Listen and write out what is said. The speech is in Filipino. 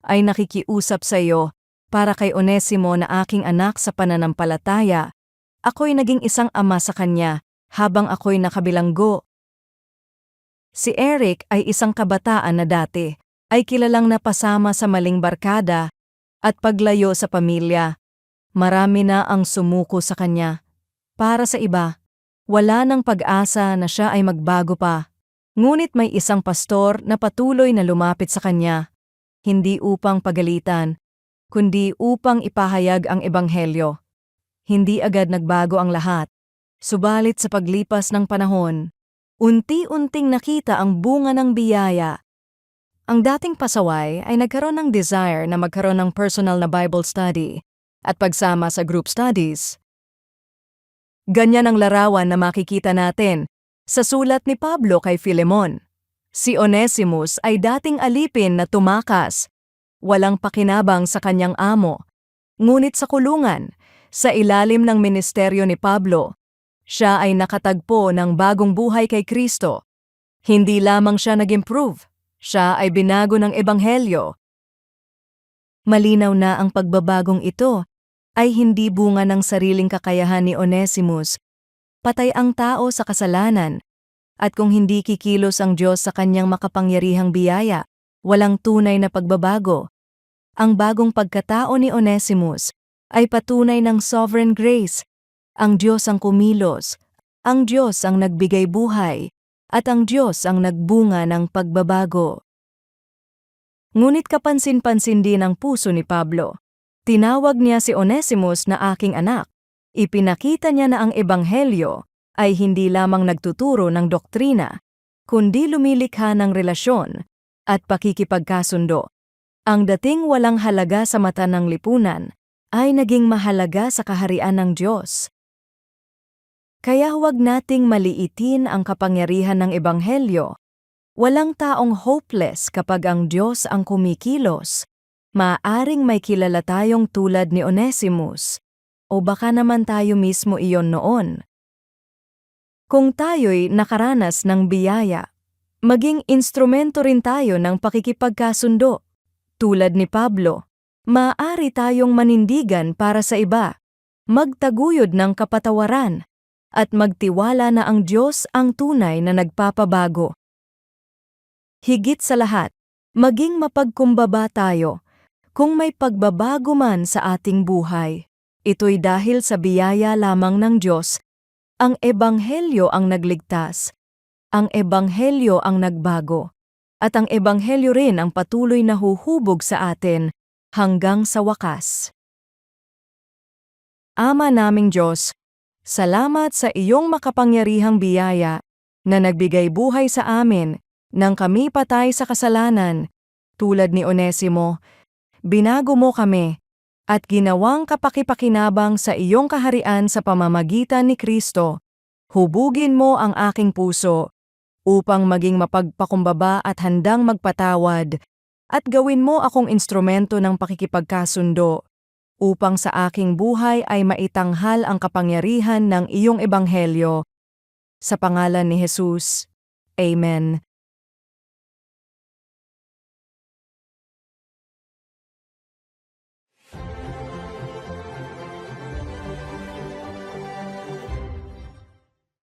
ay nakikiusap sa iyo para kay Onesimo na aking anak sa pananampalataya. Ako'y naging isang ama sa kanya habang ako'y nakabilanggo. Si Eric ay isang kabataan na dati ay kilalang napasama sa maling barkada at paglayo sa pamilya. Marami na ang sumuko sa kanya. Para sa iba, wala nang pag-asa na siya ay magbago pa. Ngunit may isang pastor na patuloy na lumapit sa kanya, hindi upang pagalitan, kundi upang ipahayag ang ebanghelyo. Hindi agad nagbago ang lahat, subalit sa paglipas ng panahon, unti-unting nakita ang bunga ng biyaya. Ang dating pasaway ay nagkaroon ng desire na magkaroon ng personal na Bible study at pagsama sa group studies. Ganyan ang larawan na makikita natin sa sulat ni Pablo kay Filemon. Si Onesimus ay dating alipin na tumakas, walang pakinabang sa kanyang amo. Ngunit sa kulungan, sa ilalim ng ministeryo ni Pablo, siya ay nakatagpo ng bagong buhay kay Kristo. Hindi lamang siya nag-improve, siya ay binago ng ebanghelyo. Malinaw na ang pagbabagong ito ay hindi bunga ng sariling kakayahan ni Onesimus. Patay ang tao sa kasalanan, at kung hindi kikilos ang Diyos sa kanyang makapangyarihang biyaya, walang tunay na pagbabago. Ang bagong pagkatao ni Onesimus ay patunay ng sovereign grace. Ang Diyos ang kumilos, ang Diyos ang nagbigay buhay, at ang Diyos ang nagbunga ng pagbabago. Ngunit kapansin-pansin din ang puso ni Pablo. Tinawag niya si Onesimus na aking anak. Ipinakita niya na ang ebanghelyo ay hindi lamang nagtuturo ng doktrina, kundi lumilikha ng relasyon at pakikipagkasundo. Ang dating walang halaga sa mata ng lipunan ay naging mahalaga sa kaharian ng Diyos. Kaya huwag nating maliitin ang kapangyarihan ng ebanghelyo. Walang taong hopeless kapag ang Diyos ang kumikilos. Maaaring may kilala tayong tulad ni Onesimus. O baka naman tayo mismo iyon noon. Kung tayo'y nakaranas ng biyaya, maging instrumento rin tayo ng pakikipagkasundo. Tulad ni Pablo, maaari tayong manindigan para sa iba, magtaguyod ng kapatawaran, at magtiwala na ang Diyos ang tunay na nagpapabago. Higit sa lahat, maging mapagkumbaba tayo kung may pagbabago man sa ating buhay. Ito'y dahil sa biyaya lamang ng Diyos. Ang ebanghelyo ang nagligtas, ang ebanghelyo ang nagbago, at ang ebanghelyo rin ang patuloy na huhubog sa atin hanggang sa wakas. Ama naming Diyos, salamat sa iyong makapangyarihang biyaya na nagbigay buhay sa amin nang kami patay sa kasalanan. Tulad ni Onesimo, binago mo kami at ginawang kapakipakinabang sa iyong kaharian sa pamamagitan ni Kristo. Hubugin mo ang aking puso upang maging mapagpakumbaba at handang magpatawad, at gawin mo akong instrumento ng pakikipagkasundo upang sa aking buhay ay maitanghal ang kapangyarihan ng iyong ebanghelyo. Sa pangalan ni Jesus. Amen.